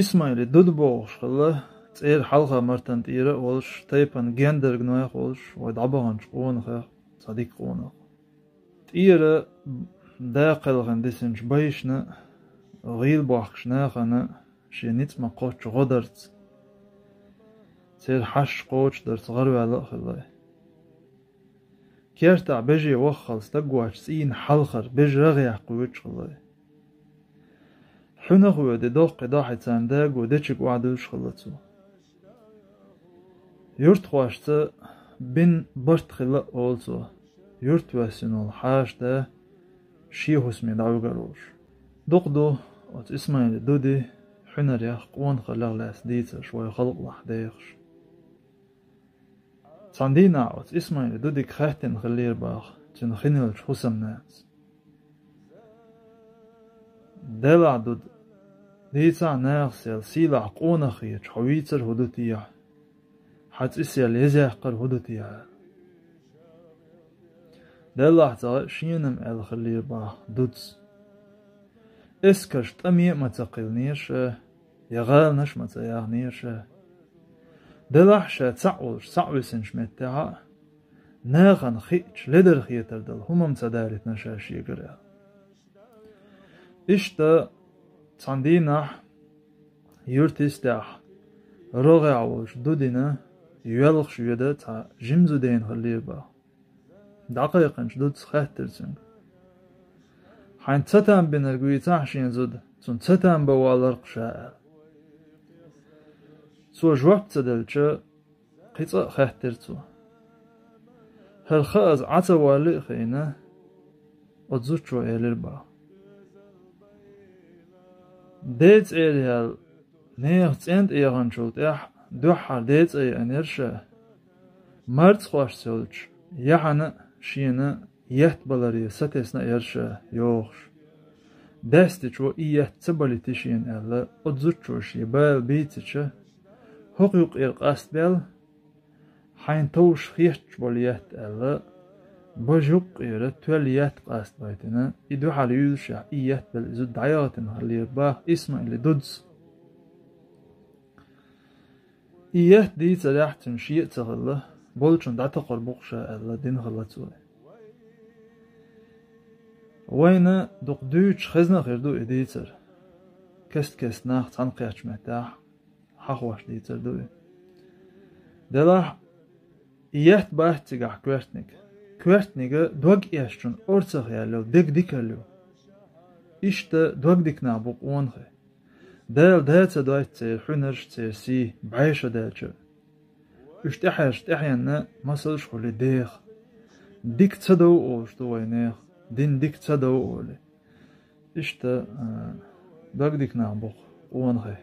İsmail'i dudboğuş kılı tsir halqa martan tira oluş taypan gender gnoyaq oluş ve dabagan qoğunaq sadik qoğunaq. Tira daqalğan desinç bayışna غيل بوخشنا خنا شنيت ما قوش غدرت سير حش قوش درت غرو على خلاي كيرتع بيجي وخل استقواش سين حلخر بيج رغي قوش خلاي حنا هو دي دوق داحت سانداق وديتشك وعدوش خلاتو يرت خواشتا بين برت خلا اولتو يرت واسنول حاش دا شي حسمي داوغروش دقدو وات إسماعيل دودي حنر ياخ قوان خلاغ لاس ديتا شوي خلق لحديخش صندينا وات إسماعيل دودي كخاتن خلير باخ تنخينيلش حسم ناس دلع دود ديتا ناغسيل سيلع قونا خيج حويتر هدوتيا حت إسيال يزيحقر هدوتيا دلع تا شينم ال خلير باخ دودس اسكش تمي ما تقلنيش يغال نش ما تيغنيش دلحش تعولش تعوسنش متاع ناغن خيج لدر خيتر دل همم تدارت نشاش يقرأ إشتا تاندينا يرتستاح رغع وش دودنا يولخش يدا تا جمزو دين خليبا دقيقنش دود خاتر سنگ حين تتام بين الجويتاح شين زود تون تتام بوالر قشاء سو جواب تدلش قيت خاطرتو هل خاز عتا والي خينا اتزوجو الربا ديت ايريال نيغت انت ايغان شولت اح دوحر ديت اي انيرشا مرت خوش سولش يحنا شينا يهت بلاري ستسنا إرشا يوخش دستش و إيه تبالي تشين ألا أتزوجوش يبال بيتش حقوق إرقاست بال حين توش خيشت باليات ألا بجوق إيرا توليات قاست بايتنا إدو حاليوشا إيه بال إزو دعياتن خلير باخ إسماعيل دودز إيه دي تلاحتن شيء تغلا بولشن دعتقر بقشا ألا دين غلاتوه وين دوق دوش خزنا خيردو إديتر كست ناخ تنقيش متاح حخوش ديتر دوي دلاح إيهت باح تيجح كويرتنيك دوغ إيشتون أرتخ يالو ديكرلو إشتا دوغ ديكنا بوق وانخي دال داتا دويت تير حنرش تير سي بعيشة دالشو اشتحينا مسلش خولي ديخ ديك تدو أوش دوينيخ دين ديك تدو أولي إشتا دوغ ديكنا بوق وانخي